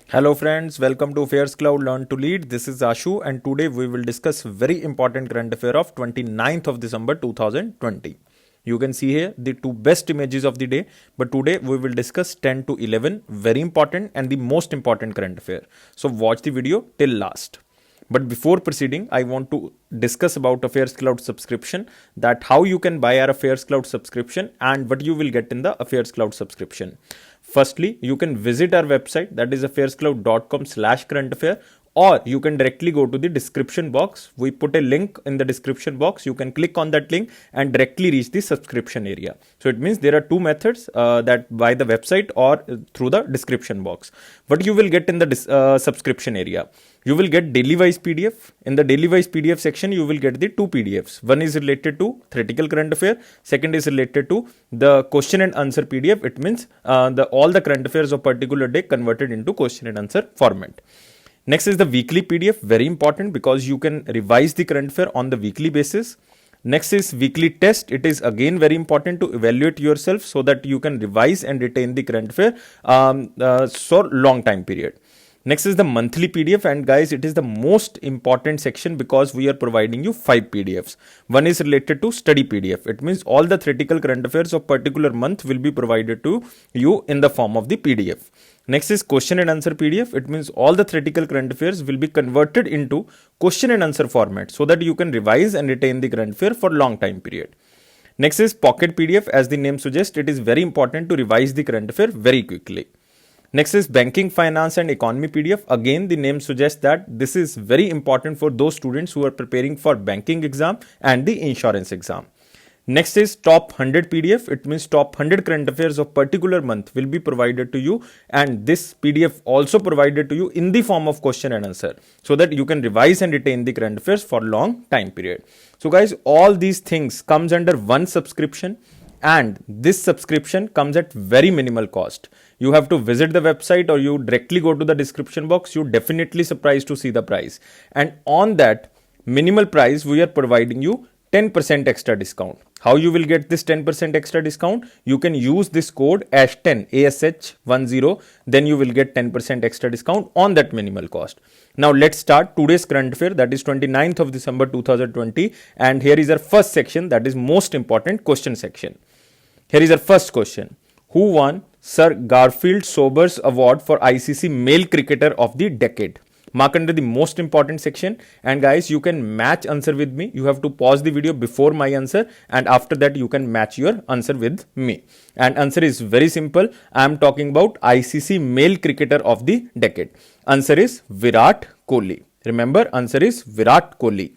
Hello friends, welcome to Affairs Cloud Learn to Lead. This is Ashu and today we will discuss very important current affair of 29th of December 2020. You can see here the two best images of the day, but today we will discuss 10 to 11 very important and the most important current affair. So watch the video till last. But before proceeding, I want to discuss about Affairs Cloud subscription, that how you can buy our Affairs Cloud subscription and what you will get in the Affairs Cloud subscription. Firstly, you can visit our website, that is affairscloud.com/current affair, or you can directly go to the description box. We put a link in the description box. You can click on that link and directly reach the subscription area. So it means there are two methods, that by the website or through the description box. What you will get in the subscription area? You will get daily wise PDF. In the daily wise PDF section, you will get the two PDFs. One is related to theoretical current affair. Second is related to the question and answer PDF. It means all the current affairs of particular day converted into question and answer format. Next is the weekly PDF, very important because you can revise the current affair on the weekly basis. Next is weekly test. It is again very important to evaluate yourself so that you can revise and retain the current affair for long time period. Next is the monthly PDF, and guys, it is the most important section because we are providing you 5 PDFs. One is related to study PDF. It means all the theoretical current affairs of particular month will be provided to you in the form of the PDF. Next is question and answer PDF. It means all the theoretical current affairs will be converted into question and answer format so that you can revise and retain the current affair for long time period. Next is pocket PDF. As the name suggests, it is very important to revise the current affair very quickly. Next is banking, finance and economy PDF. Again, the name suggests that this is very important for those students who are preparing for banking exam and the insurance exam. Next is top 100 PDF. It means top 100 current affairs of particular month will be provided to you, and this PDF also provided to you in the form of question and answer so that you can revise and retain the current affairs for long time period. So guys, all these things comes under one subscription, and this subscription comes at very minimal cost. You have to visit the website or you directly go to the description box. You definitely surprised to see the price, and on that minimal price we are providing you 10% extra discount. How you will get this 10% extra discount? You can use this code ASH10, ASH10, then you will get 10% extra discount on that minimal cost. Now let's start today's current affair, that is 29th of December 2020, and here is our first section, that is most important question section. Here is our first question. Who won Sir Garfield Sobers Award for ICC Male Cricketer of the Decade? Mark under the most important section, and guys, you can match answer with me. You have to pause the video before my answer, and after that you can match your answer with me. And answer is very simple. I am talking about ICC Male Cricketer of the Decade. Answer is Virat Kohli. Remember, answer is Virat Kohli.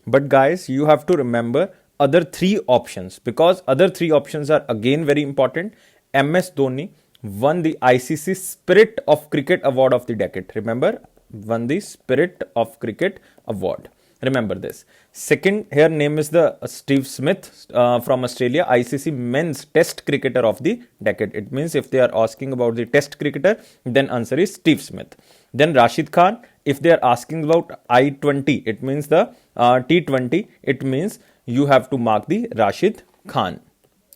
But guys, you have to remember other three options, because other three options are again very important. MS Dhoni won the ICC Spirit of Cricket Award of the Decade. Remember, won the Spirit of Cricket Award. Remember this. Second, here name is the Steve Smith from Australia, ICC Men's Test Cricketer of the Decade. It means if they are asking about the Test cricketer, then answer is Steve Smith. Then Rashid Khan. If they are asking about I-20, it means the T20. It means you have to mark the Rashid Khan.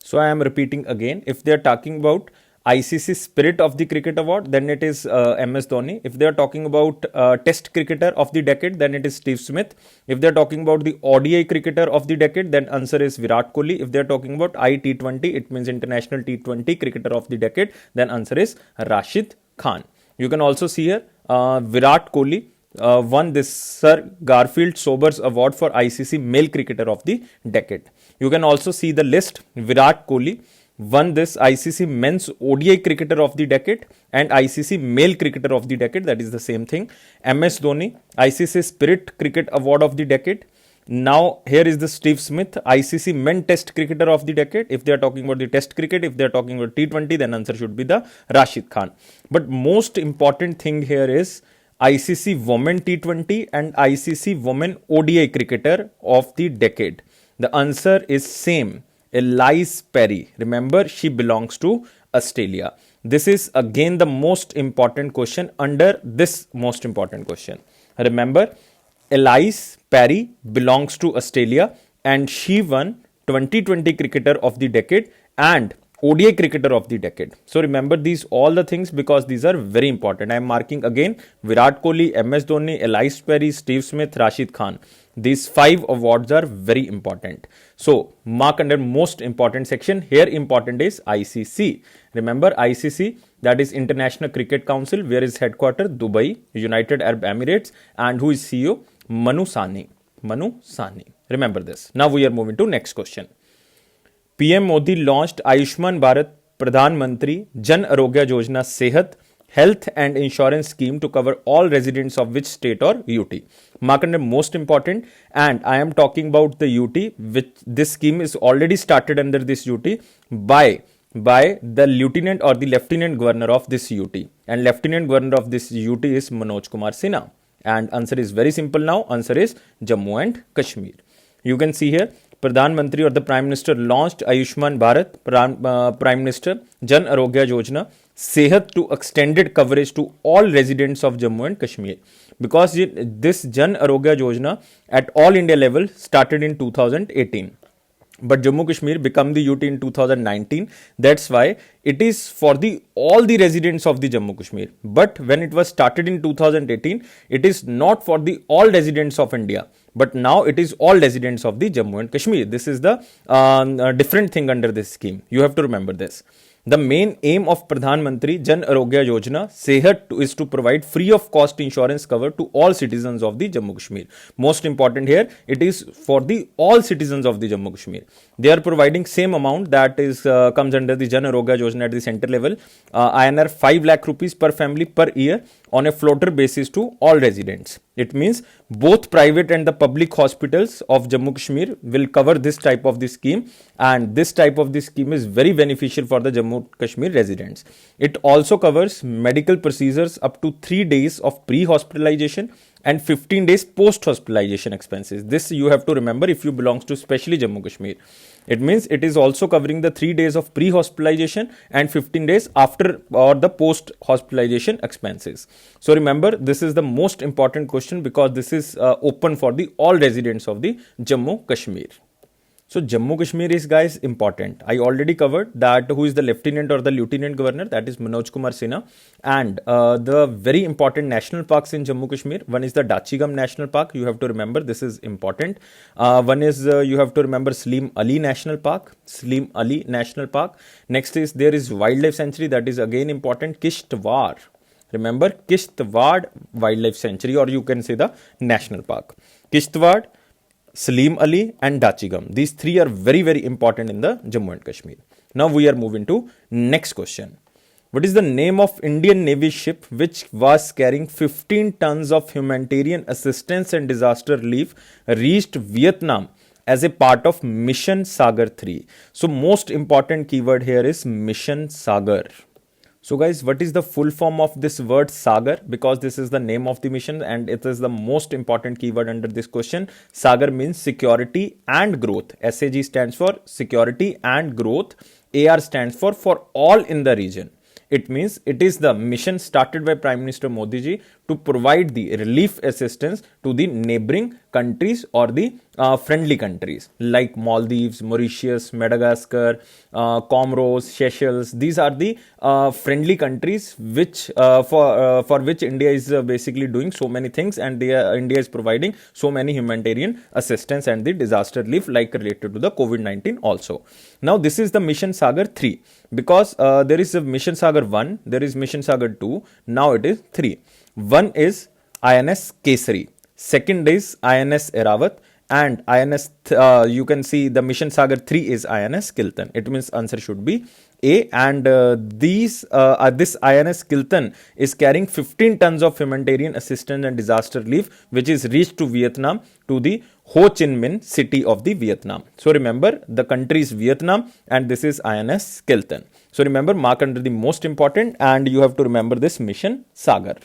So I am repeating again. If they are talking about ICC Spirit of the Cricket Award, then it is MS Dhoni. If they are talking about Test Cricketer of the Decade, then it is Steve Smith. If they are talking about the ODI Cricketer of the Decade, then answer is Virat Kohli. If they are talking about I-T20, it means International T20 Cricketer of the Decade, then answer is Rashid Khan. You can also see here Virat Kohli won this Sir Garfield Sobers Award for ICC Male Cricketer of the Decade. You can also see the list. Virat Kohli won this ICC Men's ODI Cricketer of the Decade and ICC Male Cricketer of the Decade. That is the same thing. MS Dhoni, ICC Spirit Cricket Award of the Decade. Now here is the Steve Smith, ICC Men Test Cricketer of the Decade. If they are talking about the Test cricket, if they are talking about T20, then answer should be the Rashid Khan. But most important thing here is ICC Women T20 and ICC Women ODI Cricketer of the Decade. The answer is same. Elise Perry. Remember, she belongs to Australia. This is again the most important question under this most important question. Remember, Elise Perry belongs to Australia and she won 2020 Cricketer of the Decade, and ODI cricketer of the decade. So remember these all the things because these are very important. I am marking again Virat Kohli, MS Dhoni, Elias Perry, Steve Smith, Rashid Khan. These 5 awards are very important. So mark under most important section. Here important is ICC. Remember ICC, that is International Cricket Council, where is headquarter? Dubai, United Arab Emirates, and who is CEO? Manu Sani. Manu Sani. Remember this. Now we are moving to next question. PM Modi launched Ayushman Bharat Pradhan Mantri Jan Arogya Yojana Sehat Health and Insurance Scheme to cover all residents of which state or UT. Mark under most important, and I am talking about the UT, which this scheme is already started under this UT by the lieutenant or the lieutenant governor of this UT, and lieutenant governor of this UT is Manoj Kumar Sinha. And answer is very simple now. Answer is Jammu and Kashmir. You can see here Pradhan Mantri or the Prime Minister launched Ayushman Bharat Prime Minister Jan Arogya Yojana Sehat to extended coverage to all residents of Jammu and Kashmir, because this Jan Arogya Yojana at all India level started in 2018. But Jammu Kashmir became the UT in 2019. That's why it is for all the residents of the Jammu Kashmir. But when it was started in 2018, it is not for all residents of India. But now it is all residents of the Jammu and Kashmir. This is the different thing under this scheme. You have to remember this. The main aim of Pradhan Mantri Jan Arogya Yojana Sehat is to provide free of cost insurance cover to all citizens of the Jammu Kashmir. Most important here, it is for all citizens of the Jammu Kashmir. They are providing same amount that is comes under the Jan Arogya Yojana at the center level, INR 5 lakh rupees per family per year on a floater basis to all residents. It means both private and the public hospitals of Jammu Kashmir will cover this type of the scheme, and this type of the scheme is very beneficial for the Jammu Kashmir residents. It also covers medical procedures up to 3 days of pre-hospitalization and 15 days post-hospitalization expenses. This you have to remember if you belongs to especially Jammu Kashmir. It means it is also covering the 3 days of pre-hospitalization and 15 days after or the post-hospitalization expenses. So remember, this is the most important question because this is open for all residents of the Jammu Kashmir. So Jammu Kashmir is, guys, important. I already covered that who is the lieutenant or the lieutenant governor, that is Manoj Kumar Sinha. And the very important national parks in Jammu Kashmir, one is the Dachigam National Park. You have to remember, this is important. One is you have to remember Salim Ali National Park. Salim Ali National Park. Next is there is Wildlife Sanctuary, that is again important, Kishtwar. Remember, Kishtwar Wildlife Sanctuary, or you can say the National Park. Kishtwar, Salim Ali and Dachigam. These 3 are very, very important in the Jammu and Kashmir. Now we are moving to next question. What is the name of Indian Navy ship which was carrying 15 tons of humanitarian assistance and disaster relief reached Vietnam as a part of Mission Sagar 3? So most important keyword here is Mission Sagar. So guys, what is the full form of this word Sagar? Because this is the name of the mission and it is the most important keyword under this question. Sagar means security and growth. SAG stands for security and growth. AR stands for all in the region. It means it is the mission started by Prime Minister Modi ji to provide the relief assistance to the neighboring countries or the friendly countries like Maldives, Mauritius, Madagascar, Comoros, Seychelles. These are the friendly countries which for which India is basically doing so many things, and India is providing so many humanitarian assistance and the disaster relief like related to the COVID-19 also. Now this is the Mission Sagar 3 because there is a Mission Sagar 1, there is Mission Sagar 2, now it is 3. One is INS Kesari, second is INS Eravat, and INS you can see the Mission Sagar 3 is INS Kiltan. It means answer should be A, and this INS Kiltan is carrying 15 tons of humanitarian assistance and disaster relief which is reached to Vietnam, to the Ho Chi Minh city of the Vietnam. So remember, the country is Vietnam and this is INS Kiltan. So remember, mark under the most important, and you have to remember this Mission Sagar.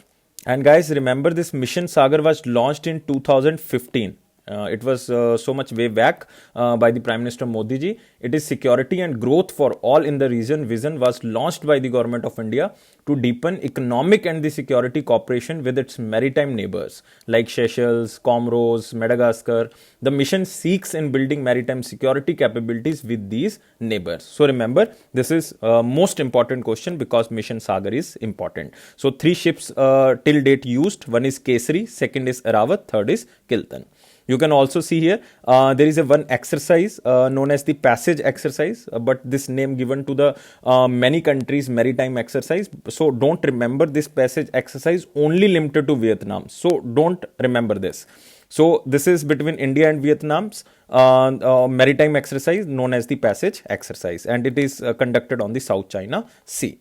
And guys, remember this Mission Sagar was launched in 2015. It was so much way back by the Prime Minister Modi ji. It is security and growth for all in the region. Vision was launched by the government of India to deepen economic and the security cooperation with its maritime neighbors like Seychelles, Comoros, Madagascar. The mission seeks in building maritime security capabilities with these neighbors. So remember, this is most important question because mission Sagar is important. So 3 ships till date used. One is Kesari, second is Arawat, third is Kiltan. You can also see here there is a one exercise known as the passage exercise, but this name given to the many countries maritime exercise. So don't remember this passage exercise only limited to Vietnam. So don't remember this. So this is between India and Vietnam's maritime exercise known as the passage exercise, and it is conducted on the South China Sea.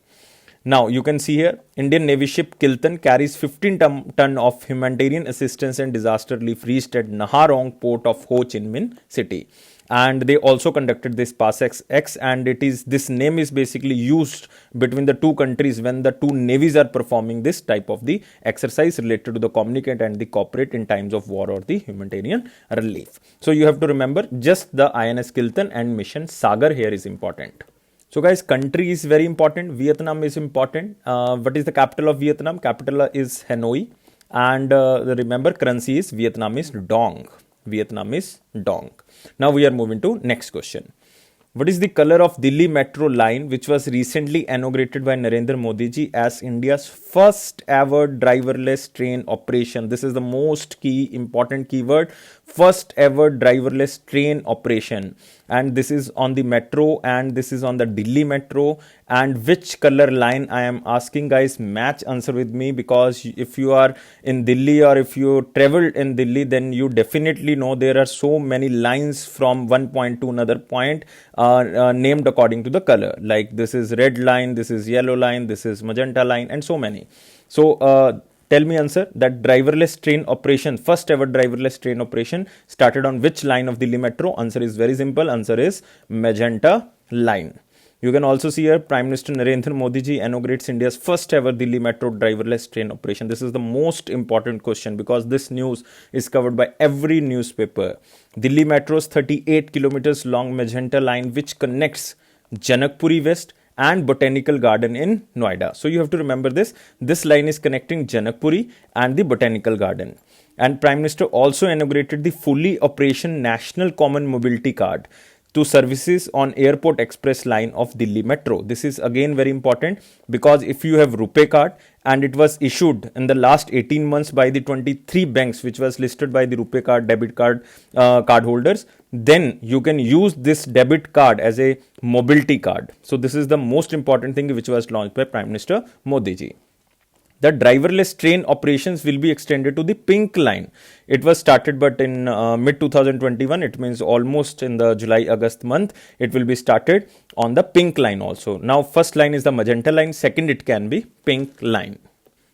Now you can see here Indian Navy ship Kiltan carries 15 ton of humanitarian assistance and disaster relief reached at Naharong port of Ho Chi Minh City. And they also conducted this PASX, and it is this name is basically used between the two countries when the two navies are performing this type of the exercise related to the communicate and the cooperate in times of war or the humanitarian relief. So you have to remember just the INS Kiltan and mission Sagar here is important. So guys, country is very important. Vietnam is important. What is the capital of Vietnam? Capital is Hanoi. And remember, currency is Vietnamese Dong. Vietnamese Dong. Now we are moving to next question. What is the color of Delhi Metro line, which was recently inaugurated by Narendra Modi ji as India's first ever driverless train operation? This is the most key important keyword. First ever driverless train operation, and this is on the metro, and this is on the Delhi Metro. And which color line I am asking, guys? Match answer with me, because if you are in Delhi or if you traveled in Delhi, then you definitely know there are so many lines from one point to another point named according to the color. Like this is red line, this is yellow line, this is magenta line, and so many. So tell me answer that driverless train operation, first ever driverless train operation started on which line of Delhi Metro? Answer is very simple. Answer is magenta line. You can also see here Prime Minister Narendra Modi ji inaugurates India's first ever Delhi Metro driverless train operation. This is the most important question because this news is covered by every newspaper. Delhi Metro's 38 kilometers long magenta line, which connects Janakpuri West and Botanical Garden in Noida. So you have to remember this. This line is connecting Janakpuri and the Botanical Garden. And Prime Minister also inaugurated the fully operation National Common Mobility Card to services on Airport Express line of Delhi Metro. This is again very important because if you have RuPay card and it was issued in the last 18 months by the 23 banks which was listed by the RuPay card, debit card card holders, then you can use this debit card as a mobility card. So this is the most important thing which was launched by Prime Minister Modi ji. The driverless train operations will be extended to the Pink Line. It was started but in mid 2021, it means almost in the July-August month, it will be started on the Pink Line also. Now first line is the magenta line, second it can be Pink Line.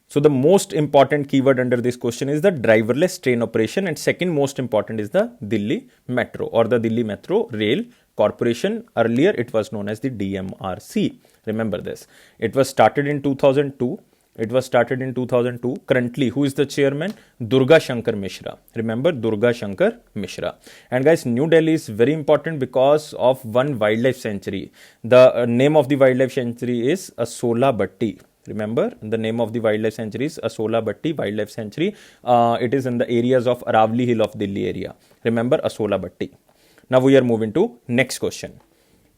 So the most important keyword under this question is the driverless train operation, and second most important is the Delhi Metro or the Delhi Metro Rail Corporation. Earlier it was known as the DMRC. Remember this. It was started in 2002. Currently, who is the chairman? Durga Shankar Mishra. Remember Durga Shankar Mishra. And guys, New Delhi is very important because of one wildlife sanctuary. The name of the wildlife sanctuary is Asola Batti. Remember, the name of the wildlife sanctuary is Asola Batti Wildlife Sanctuary. It is in the areas of Aravali Hill of Delhi area. Remember Asola Batti. Now we are moving to next question.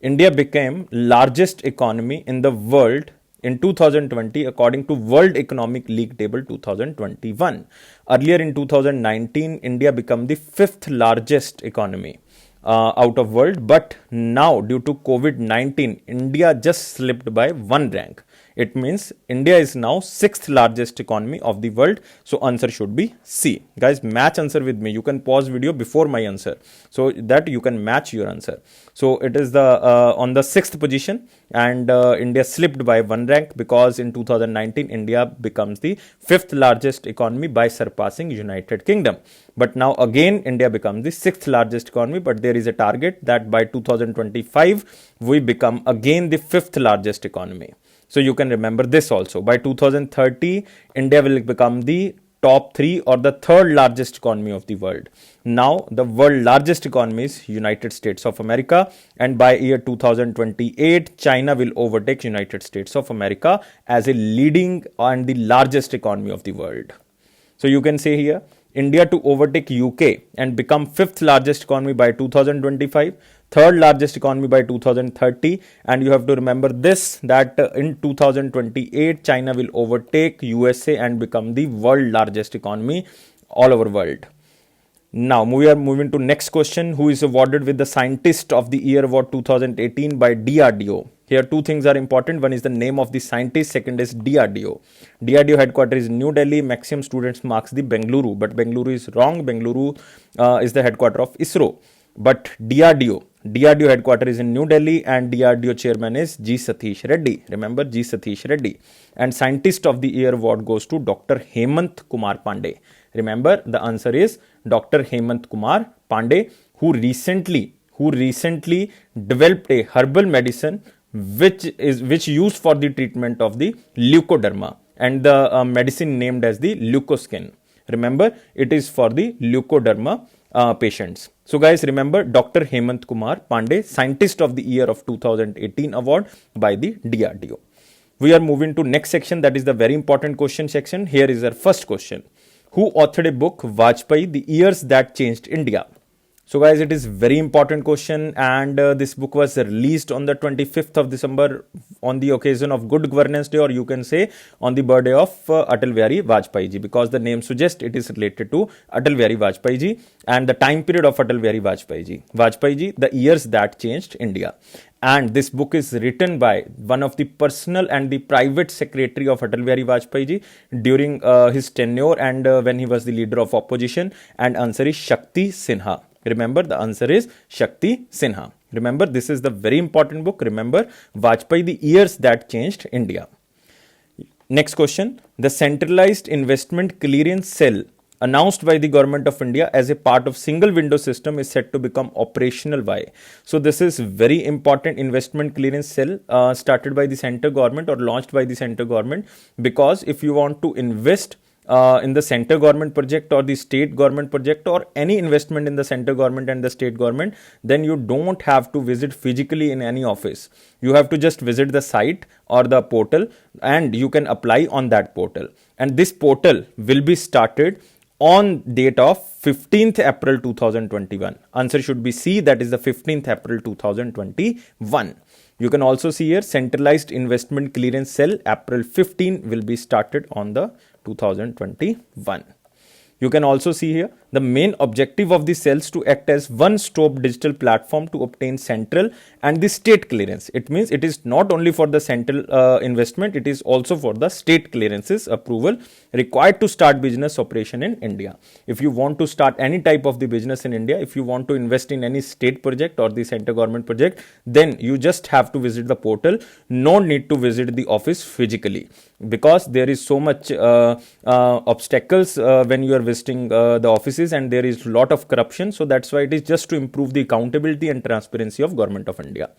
India became largest economy in the world in 2020 according to World Economic League Table 2021. Earlier in 2019, India became the 5th largest economy out of world, but now due to COVID-19, India just slipped by one rank. It means India is now 6th largest economy of the world. So answer should be C. Guys, match answer with me. You can pause video before my answer so that you can match your answer. So it is the on the 6th position, and India slipped by one rank because in 2019 India becomes the 5th largest economy by surpassing United Kingdom. But now again India becomes the 6th largest economy, but there is a target that by 2025 we become again the 5th largest economy. So you can remember this also. By 2030, India will become the top 3 or the third largest economy of the world. Now the world largest economy is United States of America, and by year 2028 China will overtake United States of America as a leading and the largest economy of the world. So you can say here India to overtake UK and become 5th largest economy by 2025, third largest economy by 2030, and you have to remember this, that in 2028 China will overtake USA and become the world largest economy all over world. Now we are moving to next question. Who is awarded with the Scientist of the Year Award 2018 by DRDO? Here two things are important. One is the name of the scientist, second is DRDO. DRDO headquarters is New Delhi. Maximum students marks the Bengaluru, but Bengaluru is wrong. Bengaluru is the headquarter of ISRO. But DRDO headquarters is in New Delhi, and DRDO chairman is G. Satish Reddy. Remember G. Satish Reddy. And Scientist of the Year Award goes to Dr. Hemant Kumar Pandey. Remember the answer is Dr. Hemant Kumar Pandey, who recently developed a herbal medicine which used for the treatment of the leukoderma, and the medicine named as the Leukoskin. Remember, it is for the leukoderma patients. So guys, remember Dr. Hemant Kumar Pandey, Scientist of the Year of 2018 award by the DRDO. We are moving to next section, that is the very important question section. Here is our first question. Who authored a book, Vajpayee, The Years That Changed India? So guys, it is very important question, and this book was released on the 25th of December on the occasion of Good Governance Day, or you can say on the birthday of Atal Bihari Vajpayee ji, because the name suggests it is related to Atal Bihari Vajpayee ji and the time period of Atal Bihari Vajpayee ji. Vajpayee ji, The Years That Changed India. And this book is written by one of the personal and the private secretary of Atal Bihari Vajpayee ji during his tenure and when he was the leader of opposition, and answer is Shakti Sinha. Remember, the answer is Shakti Sinha. Remember, this is the very important book. Remember, Vajpayee, The Years That Changed India. Next question. The centralized investment clearance cell announced by the government of India as a part of single window system is set to become operational by. So this is very important investment clearance cell started by the center government or launched by the center government, because if you want to invest in the center government project or the state government project or any investment in the center government and the state government, then you don't have to visit physically in any office. You have to just visit the site or the portal, and you can apply on that portal. And this portal will be started on date of 15th April 2021. Answer should be C, that is the 15th April 2021. You can also see here centralized investment clearance cell April 15 will be started on the 2021. You can also see here the main objective of the cells to act as one-stop digital platform to obtain central and the state clearance. It means it is not only for the central investment, it is also for the state clearances approval required to start business operation in India. If you want to start any type of the business in India, if you want to invest in any state project or the center government project, then you just have to visit the portal. No need to visit the office physically, because there is so much obstacles when you are visiting the offices, and there is a lot of corruption. So that's why it is just to improve the accountability and transparency of Government of India.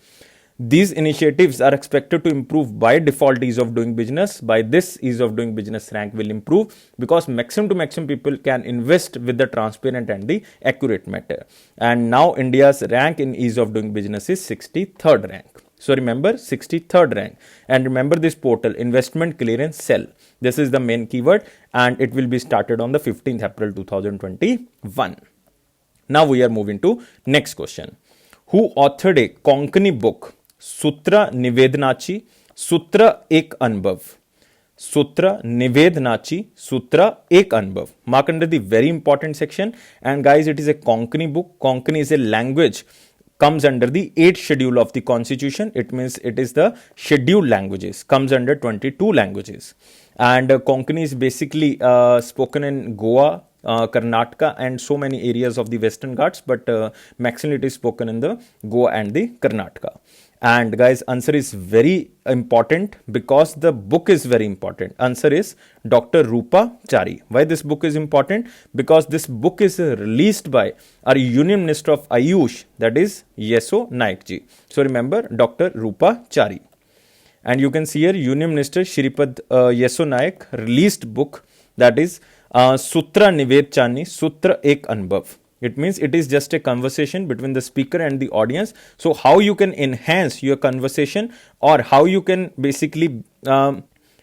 These initiatives are expected to improve by default ease of doing business. By this, ease of doing business rank will improve, because maximum to maximum people can invest with the transparent and the accurate matter. And now India's rank in ease of doing business is 63rd rank. So remember, 63rd rank. And remember this portal, investment clearance cell. This is the main keyword, and it will be started on the 15th April 2021. Now we are moving to next question. Who authored a Konkani book, Sutra Nivedanachi, Sutra Ek Anubhav? Sutra Nivedanachi, Sutra Ek Anubhav. Mark under the very important section. And guys, it is a Konkani book. Konkani is a language, comes under the 8th schedule of the constitution. It means it is the scheduled languages, comes under 22 languages. And Konkani is basically spoken in Goa, Karnataka and so many areas of the Western Ghats, but maximally it is spoken in the Goa and the Karnataka. And guys, answer is very important because the book is very important. Answer is Dr. Rupa Chari. Why this book is important? Because this book is released by our Union Minister of Ayush, that is Yeso Naik ji. So remember Dr. Rupa Chari. And you can see here Union Minister Shripad Yeso Naik released book, that is Sutra Nived Chani, Sutra Ek Anubhav. It means it is just a conversation between the speaker and the audience. So how you can enhance your conversation, or how you can basically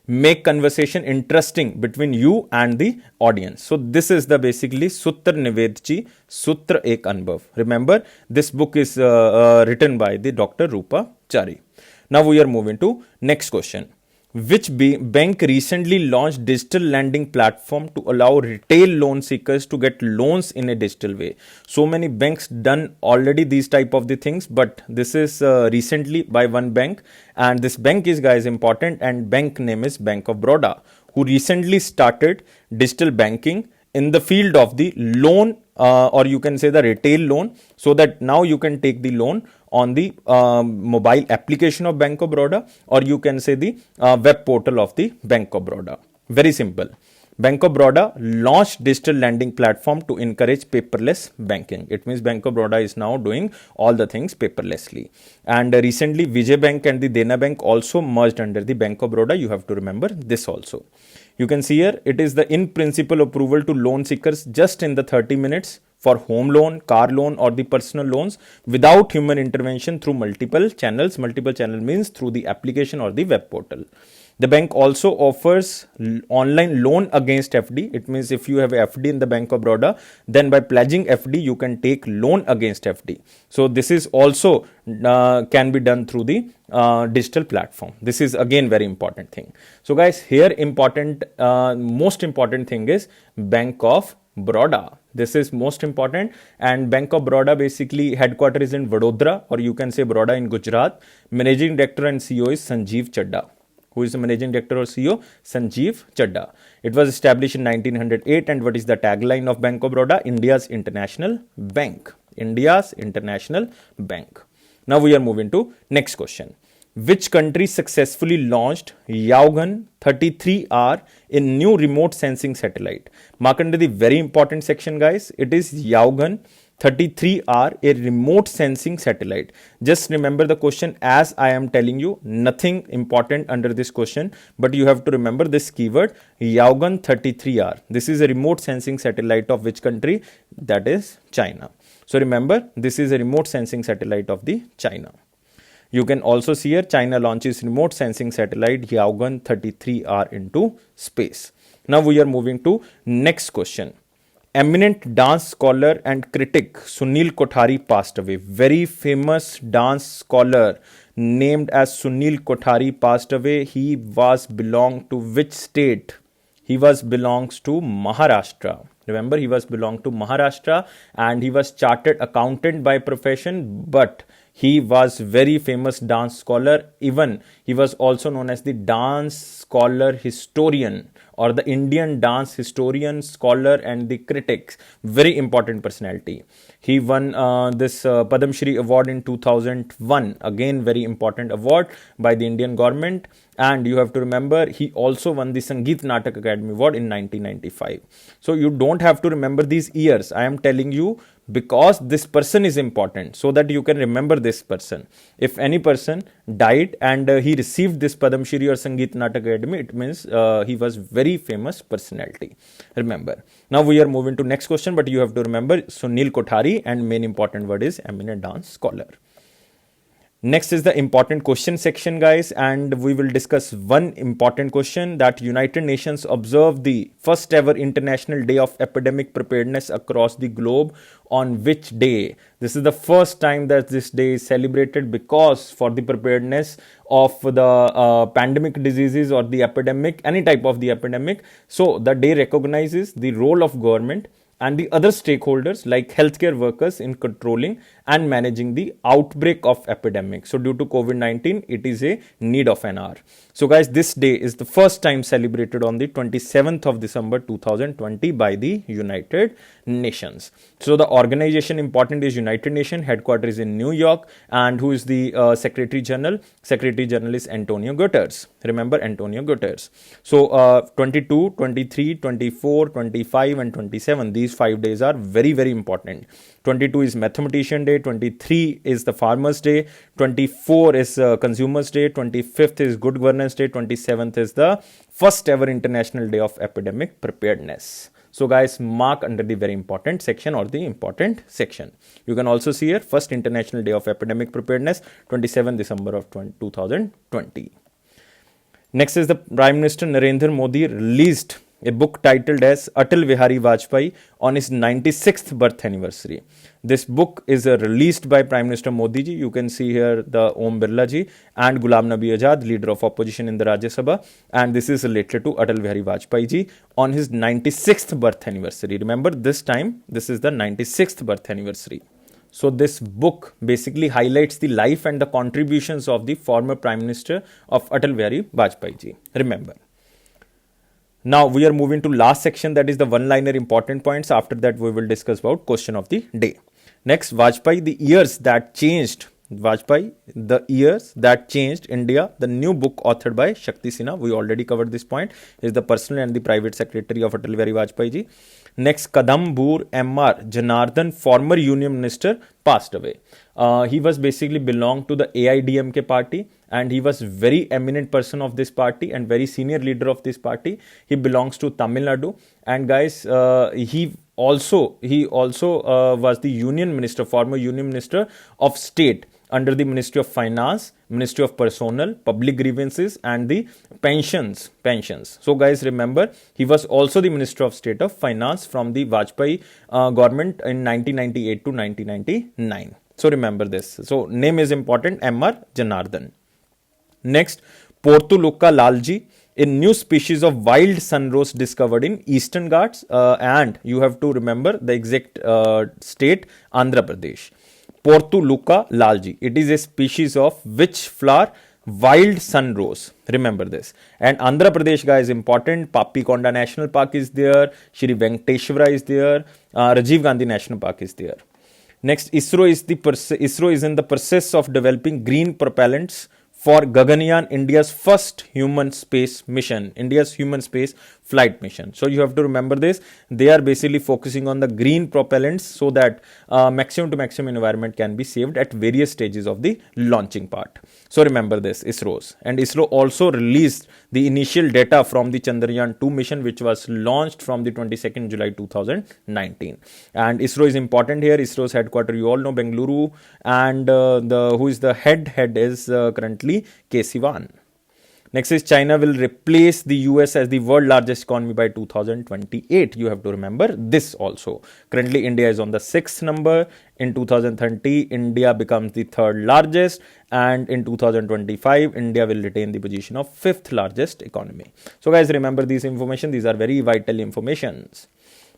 make conversation interesting between you and the audience. So this is the basically Sutra Nivedchi, Sutra Ek Anubhav. Remember, this book is written by the Dr. Rupa Chari. Now we are moving to next question. Which bank recently launched digital lending platform to allow retail loan seekers to get loans in a digital way? So many banks done already these type of the things, but this is recently by one bank, and this bank is, guys, important, and bank name is Bank of Baroda, who recently started digital banking in the field of the loan, or you can say the retail loan, so that now you can take the loan on the mobile application of Bank of Baroda, or you can say the web portal of the Bank of Baroda. Very simple. Bank of Baroda launched digital lending platform to encourage paperless banking. It means Bank of Baroda is now doing all the things paperlessly. And recently Vijay Bank and the Dena Bank also merged under the Bank of Baroda. You have to remember this also. You can see here, it is the in principle approval to loan seekers just in the 30 minutes for home loan, car loan, or the personal loans without human intervention through multiple channels. Multiple channel means through the application or the web portal. The bank also offers online loan against FD. It means if you have a FD in the Bank of Baroda, then by pledging FD, you can take loan against FD. So this is also can be done through the digital platform. This is again very important thing. So guys, here most important thing is Bank of Baroda. This is most important, and Bank of Baroda basically headquarters is in Vadodara, or you can say Baroda in Gujarat. Managing Director and CEO is Sanjeev Chadha. Who is the Managing Director or CEO? Sanjeev Chadha. It was established in 1908, and what is the tagline of Bank of Baroda? India's International Bank. India's International Bank. Now we are moving to next question. Which country successfully launched Yaogan 33R, a new remote sensing satellite? Mark under the very important section, guys. It is Yaogan 33R, a remote sensing satellite. Just remember the question as I am telling you. Nothing important under this question, but you have to remember this keyword, Yaogan 33R. This is a remote sensing satellite of which country? That is China. So remember, this is a remote sensing satellite of the China. You can also see here, China launches remote sensing satellite Yaogan 33R into space. Now we are moving to next question. Eminent dance scholar and critic Sunil Kothari passed away. Very famous dance scholar named as Sunil Kothari passed away. He was belonged to which state? He belongs to Maharashtra. Remember, he belonged to Maharashtra, and he was chartered accountant by profession, but he was very famous dance scholar. Even he was also known as the dance scholar historian, or the Indian dance historian, scholar, and the critics. Very important personality. He won this Padam Shri award in 2001. Again, very important award by the Indian government. And you have to remember, he also won the Sangeet Natak Academy Award in 1995. So you don't have to remember these years. I am telling you because this person is important, so that you can remember this person. If any person died and he received this Padam Shri or Sangeet Natak Academy, it means he was very famous personality. Remember. Now we are moving to next question, but you have to remember Sunil Kothari, and main important word is eminent dance scholar. Next is the important question section, guys, and we will discuss one important question, that United Nations observed the first ever International Day of Epidemic Preparedness across the globe on which day? This is the first time that this day is celebrated, because for the preparedness of the pandemic diseases or the epidemic, any type of the epidemic. So the day recognizes the role of government and the other stakeholders like healthcare workers in controlling and managing the outbreak of epidemic. So due to COVID-19, it is a need of an hour. So guys, this day is the first time celebrated on the 27th of December 2020 by the United Nations. So the organization important is United Nations, headquarters in New York, and who is the Secretary General? Secretary General is Antonio Guterres. Remember Antonio Guterres. So 22, 23, 24, 25 and 27, these 5 days are very, very important. 22 is Mathematician Day, 23 is the Farmers Day, 24 is Consumers Day, 25th is Good Governance Independence Day, 27th is the first ever International Day of Epidemic Preparedness. So guys, mark under the very important section or the important section. You can also see here, first International Day of Epidemic Preparedness, 27 December of 2020. Next is the Prime Minister Narendra Modi released a book titled as Atal Bihari Vajpayee on his 96th birth anniversary. This book is released by Prime Minister Modi ji. You can see here the Om Birla ji and Ghulam Nabi Azad, leader of opposition in the Rajya Sabha. And this is related to Atal Bihari Vajpayee ji on his 96th birth anniversary. Remember, this time, this is the 96th birth anniversary. So this book basically highlights the life and the contributions of the former Prime Minister of Atal Bihari Vajpayee ji. Remember. Now we are moving to last section, that is the one-liner important points. After that we will discuss about question of the day. Next, Vajpayee, the years that changed. Vajpayee, the years that changed India. The new book authored by Shakti Sinha. We already covered this point. He is the personal and the private secretary of Atal Bihari Vajpayee ji. Next, Kadambur M.R. Janardhan, former union minister, passed away. He was basically belonged to the AIDMK party, and he was very eminent person of this party and very senior leader of this party. He belongs to Tamil Nadu, and guys, he also was the union minister, former union minister of state under the Ministry of Finance, Ministry of Personnel, Public Grievances and the Pensions. So guys, remember, he was also the Minister of State of Finance from the Vajpayee government in 1998 to 1999. So remember this. So name is important, M.R. Janardhan. Next, Portuluca lalji, a new species of wild sunrose discovered in Eastern Ghats, and you have to remember the exact state, Andhra Pradesh. Portuluca lalji. It is a species of which flower? Wild sunrose. Remember this. And Andhra Pradesh, guys, important. Papikonda National Park is there. Shri Venkateshwara is there. Rajiv Gandhi National Park is there. Next, ISRO is in the process of developing green propellants for Gaganyaan, India's first human space mission, India's human space flight mission. So you have to remember this. They are basically focusing on the green propellants so that maximum to maximum environment can be saved at various stages of the launching part. So remember this, ISRO's. And ISRO also released the initial data from the Chandrayaan 2 mission, which was launched from the 22nd July 2019. And ISRO is important here. ISRO's headquarters, you all know, Bengaluru, and who is the head is currently K. Sivan. Next is China will replace the US as the world largest economy by 2028. You have to remember this also. Currently, India is on the 6th number. In 2030, India becomes the 3rd largest. And in 2025, India will retain the position of 5th largest economy. So guys, remember these information. These are very vital informations.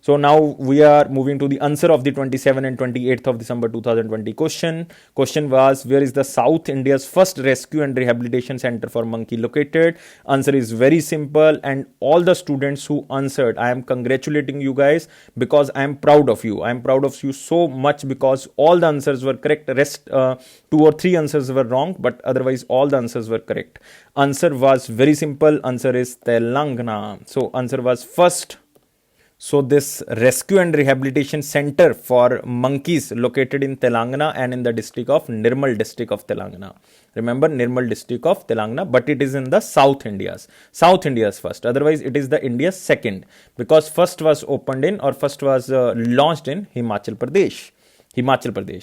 So now we are moving to the answer of the 27th and 28th of December 2020 question. Question was, where is the South India's first rescue and rehabilitation center for monkey located? Answer is very simple, and all the students who answered, I am congratulating you guys because I am proud of you. I am proud of you so much because all the answers were correct. Rest 2 or 3 answers were wrong, but otherwise all the answers were correct. Answer was very simple. Answer is Telangana. So answer was first. So this rescue and rehabilitation center for monkeys located in Telangana and in the district of Nirmal district of Telangana. Remember, Nirmal district of Telangana, but it is in the South India's first. Otherwise, it is the India's second, because first was opened in or first was launched in Himachal Pradesh.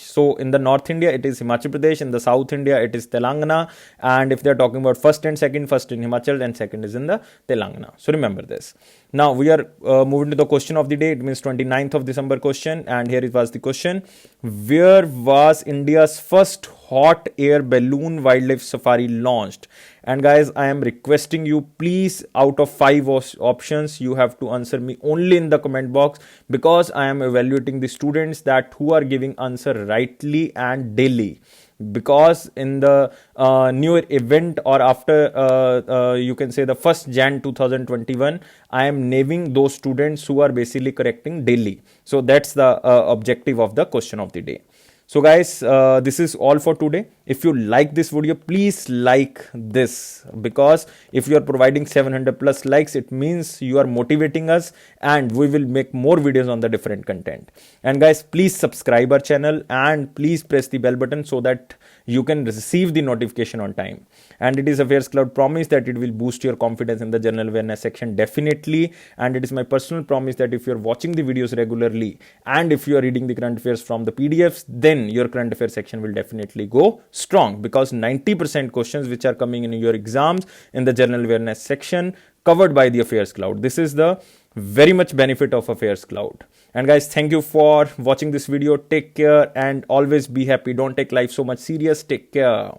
So in the North India, it is Himachal Pradesh. In the South India, it is Telangana. And if they are talking about first and second, first in Himachal and second is in the Telangana. So remember this. Now we are moving to the question of the day. It means 29th of December question. And here it was the question. Where was India's first hot air balloon wildlife safari launched? And guys, I am requesting you, please, out of 5 options, you have to answer me only in the comment box, because I am evaluating the students that who are giving answer rightly and daily. Because in the new event or after you can say the 1st Jan 2021, I am naming those students who are basically correcting daily. So that's the objective of the question of the day. So guys, this is all for today. If you like this video, please like this, because if you are providing 700 plus likes, it means you are motivating us and we will make more videos on the different content. And guys, please subscribe our channel and please press the bell button so that you can receive the notification on time. And it is Affairs Cloud promise that it will boost your confidence in the general awareness section, definitely. And it is my personal promise that if you are watching the videos regularly and if you are reading the current affairs from the PDFs, then your current affairs section will definitely go strong, because 90% questions which are coming in your exams in the general awareness section covered by the Affairs Cloud. This is the very much benefit of Affairs Cloud. And guys, thank you for watching this video. Take care and always be happy. Don't take life so much serious. Take care.